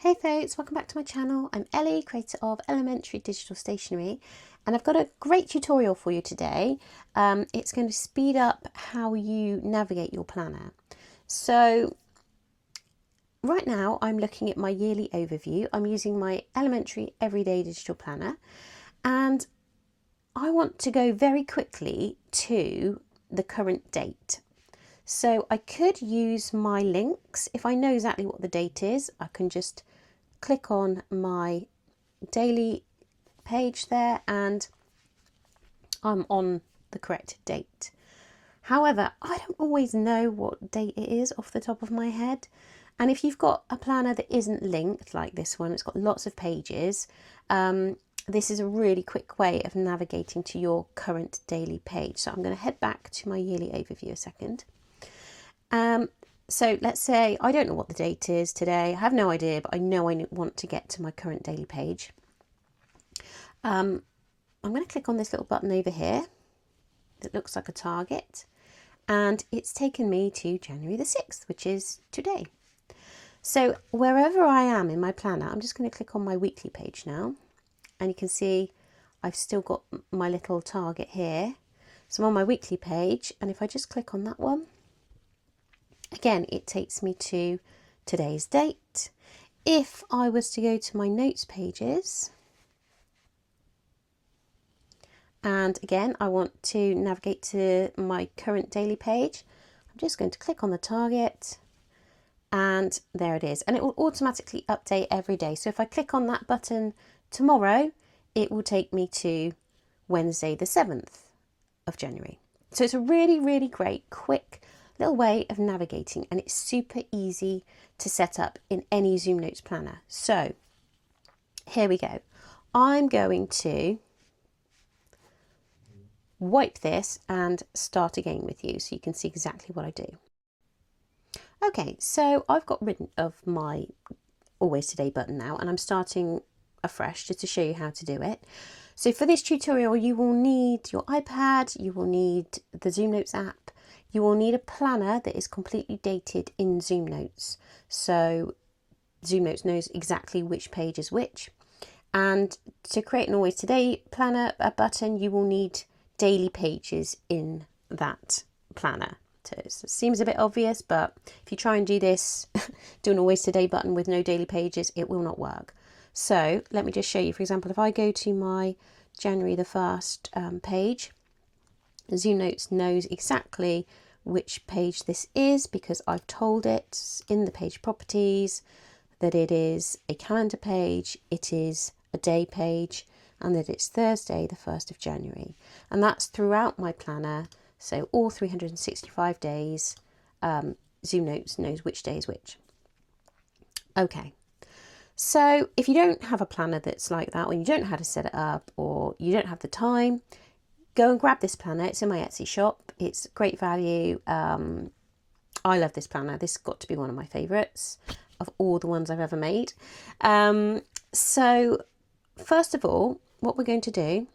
Hey folks, welcome back to my channel. I'm Ellie, creator of Elementary Digital Stationery, and I've got a great tutorial for you today. It's going to speed up how you navigate your planner. So right now I'm looking at my yearly overview. I'm using my Elementary Everyday Digital Planner, and I want to go very quickly to the current date. So I could use my links. If I know exactly what the date is, I can just click on my daily page there and I'm on the correct date. However, I don't always know what date it is off the top of my head. And if you've got a planner that isn't linked like this one, it's got lots of pages, this is a really quick way of navigating to your current daily page. So I'm going to head back to my yearly overview a second. So let's say I don't know what the date is today. I have no idea, but I know I want to get to my current daily page. I'm going to click on this little button over here that looks like a target, and it's taken me to January the 6th, which is today. So wherever I am in my planner, I'm just going to click on my weekly page now, and you can see I've still got my little target here. So I'm on my weekly page, and if I just click on that one, again, it takes me to today's date. If I was to go to my notes pages, and again, I want to navigate to my current daily page, I'm just going to click on the target, and there it is. And it will automatically update every day. So if I click on that button tomorrow, it will take me to Wednesday the 7th of January. So it's a really, really great, quick little way of navigating, and it's super easy to set up in any ZoomNotes planner. So here we go. I'm going to wipe this and start again with you so you can see exactly what I do. Okay, so I've got rid of my Always Today button now, and I'm starting afresh just to show you how to do it. So for this tutorial, you will need your iPad, you will need the ZoomNotes app, you will need a planner that is completely dated in ZoomNotes. So ZoomNotes knows exactly which page is which. And to create an Always Today planner button, you will need daily pages in that planner. So it seems a bit obvious, but if you try and do this, do an Always Today button with no daily pages, it will not work. So let me just show you. For example, if I go to my January the 1st page, ZoomNotes knows exactly which page this is because I've told it in the page properties that it is a calendar page, it is a day page, and that it's Thursday the 1st of January. And that's throughout my planner. So all 365 days, ZoomNotes knows which day is which. Okay. So if you don't have a planner that's like that, or you don't know how to set it up, or you don't have the time, go and grab this planner. It's in my Etsy shop. It's great value. I love this planner. This has got to be one of my favourites of all the ones I've ever made. So first of all, what we're going to do,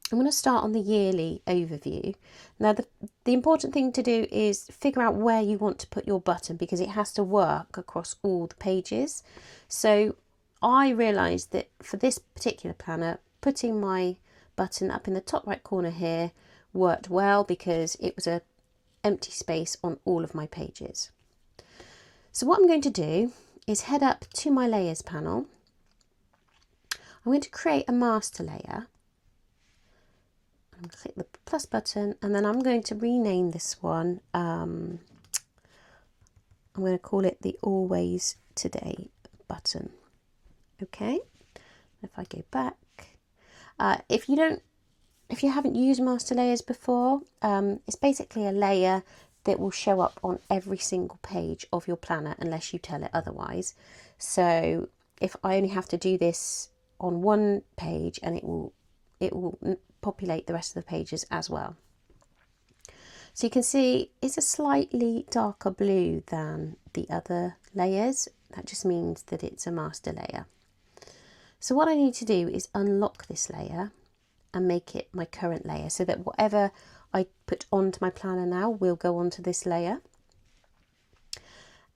I'm going to start on the yearly overview. Now, the important thing to do is figure out where you want to put your button because it has to work across all the pages. So I realised that for this particular planner, putting my button up in the top right corner here worked well because it was an empty space on all of my pages. So what I'm going to do is head up to my layers panel. I'm going to create a master layer. I'm going to click the plus button, and then I'm going to rename this one. I'm going to call it the Always Today button. Okay. If I go back, if you haven't used master layers before, it's basically a layer that will show up on every single page of your planner unless you tell it otherwise. So if I only have to do this on one page, and it will populate the rest of the pages as well. So you can see it's a slightly darker blue than the other layers. That just means that it's a master layer. So what I need to do is unlock this layer and make it my current layer so that whatever I put onto my planner now will go onto this layer.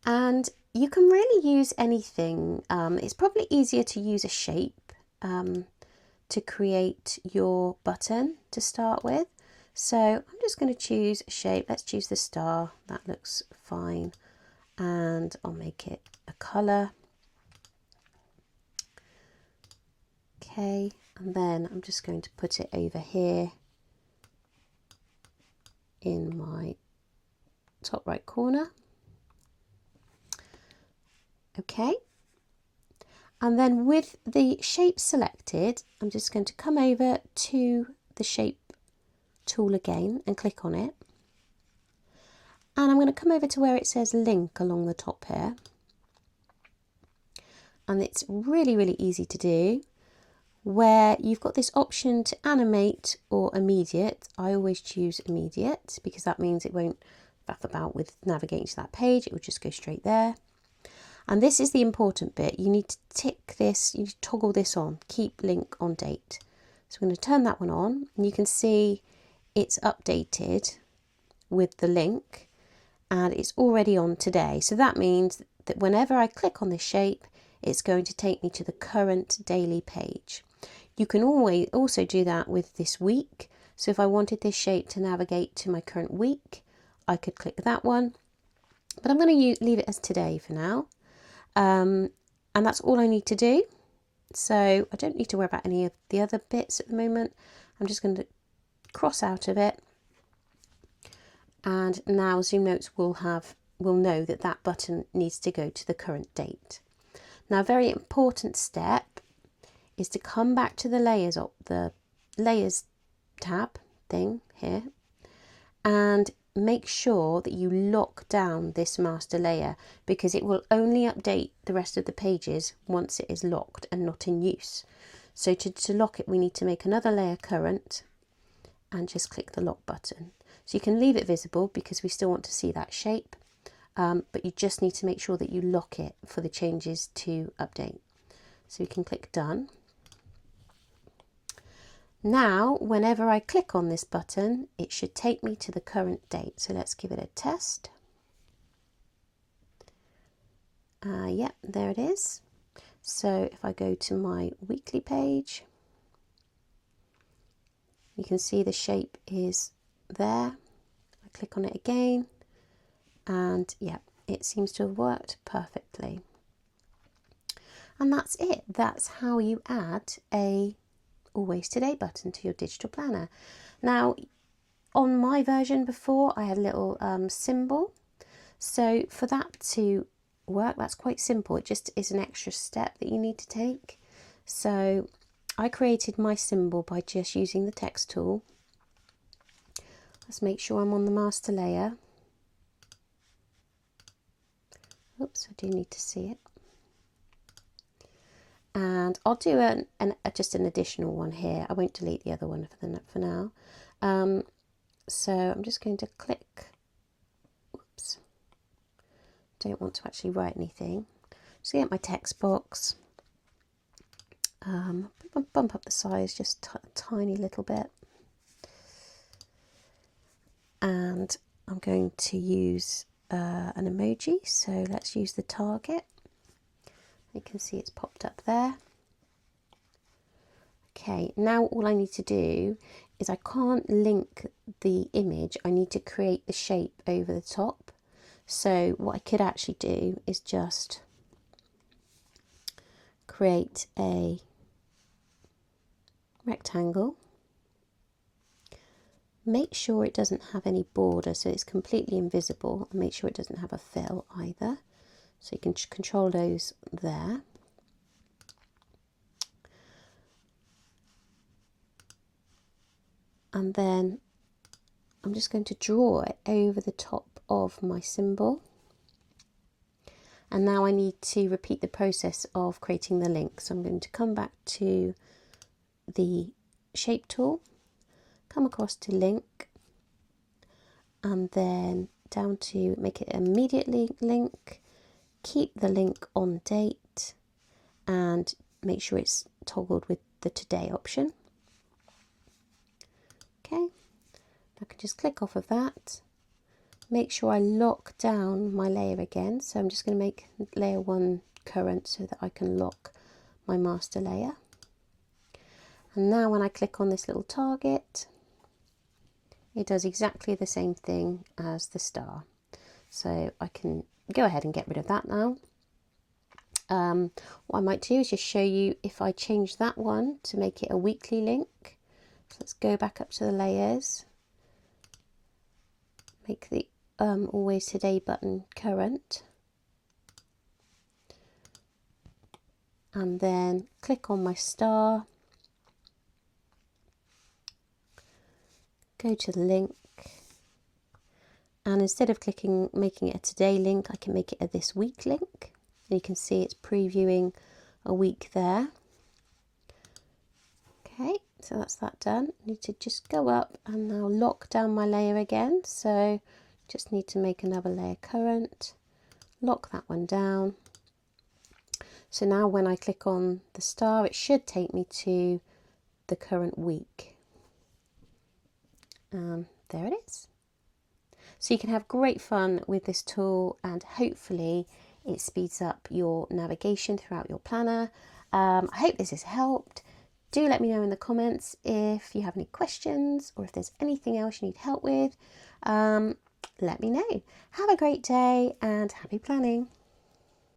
And you can really use anything. It's probably easier to use a shape to create your button to start with. So I'm just going to choose a shape. Let's choose the star. That looks fine. And I'll make it a colour. Okay, and then I'm just going to put it over here in my top right corner. Okay, and then with the shape selected, I'm just going to come over to the shape tool again and click on it. And I'm going to come over to where it says link along the top here. And it's really, really easy to do, where you've got this option to animate or immediate. I always choose immediate because that means it won't faff about with navigating to that page. It will just go straight there. And this is the important bit. You need to tick this, you need to toggle this on, keep link on date. So I'm going to turn that one on, and you can see it's updated with the link and it's already on today. So that means that whenever I click on this shape, it's going to take me to the current daily page. You can always also do that with this week. So if I wanted this shape to navigate to my current week, I could click that one. But I'm going to leave it as today for now. And that's all I need to do. So I don't need to worry about any of the other bits at the moment. I'm just going to cross out of it. And now ZoomNotes will know that that button needs to go to the current date. Now, a very important step is to come back to the layers tab thing here and make sure that you lock down this master layer, because it will only update the rest of the pages once it is locked and not in use. So to lock it, we need to make another layer current and just click the lock button. So you can leave it visible because we still want to see that shape, but you just need to make sure that you lock it for the changes to update. So we can click done. Now, whenever I click on this button, it should take me to the current date. So let's give it a test. Yep, there it is. So if I go to my weekly page, you can see the shape is there. I click on it again, and yeah, it seems to have worked perfectly. And that's it. That's how you add a Always Today button to your digital planner. Now, on my version before, I had a little symbol. So for that to work, that's quite simple. It just is an extra step that you need to take. So I created my symbol by just using the text tool. Let's make sure I'm on the master layer. Oops, I do need to see it. And I'll do just an additional one here. I won't delete the other one for now. So I'm just going to click. Oops. Don't want to actually write anything. Just get my text box. Bump up the size just a tiny little bit. And I'm going to use an emoji. So let's use the target. You can see it's popped up there. Okay, now all I need to do is I can't link the image. I need to create the shape over the top. So what I could actually do is just create a rectangle. Make sure it doesn't have any border, so it's completely invisible, and make sure it doesn't have a fill either. So you can control those there. And then I'm just going to draw it over the top of my symbol. And now I need to repeat the process of creating the link. So I'm going to come back to the shape tool, come across to link, and then down to make it immediately link, keep the link on date, and make sure it's toggled with the today option. Okay, I can just click off of that, make sure I lock down my layer again. So I'm just going to make layer 1 current so that I can lock my master layer. And now when I click on this little target, it does exactly the same thing as the star. So I can go ahead and get rid of that now. What I might do is just show you if I change that one to make it a weekly link. So let's go back up to the layers, make the Always Today button current, and then click on my star, go to the link, and instead of making it a today link, I can make it a this week link. And you can see it's previewing a week there. Okay, so that's that done. I need to just go up and now lock down my layer again. So just need to make another layer current, lock that one down. So now when I click on the star, it should take me to the current week. There it is. So you can have great fun with this tool, and hopefully it speeds up your navigation throughout your planner. I hope this has helped. Do let me know in the comments if you have any questions or if there's anything else you need help with. Let me know. Have a great day and happy planning.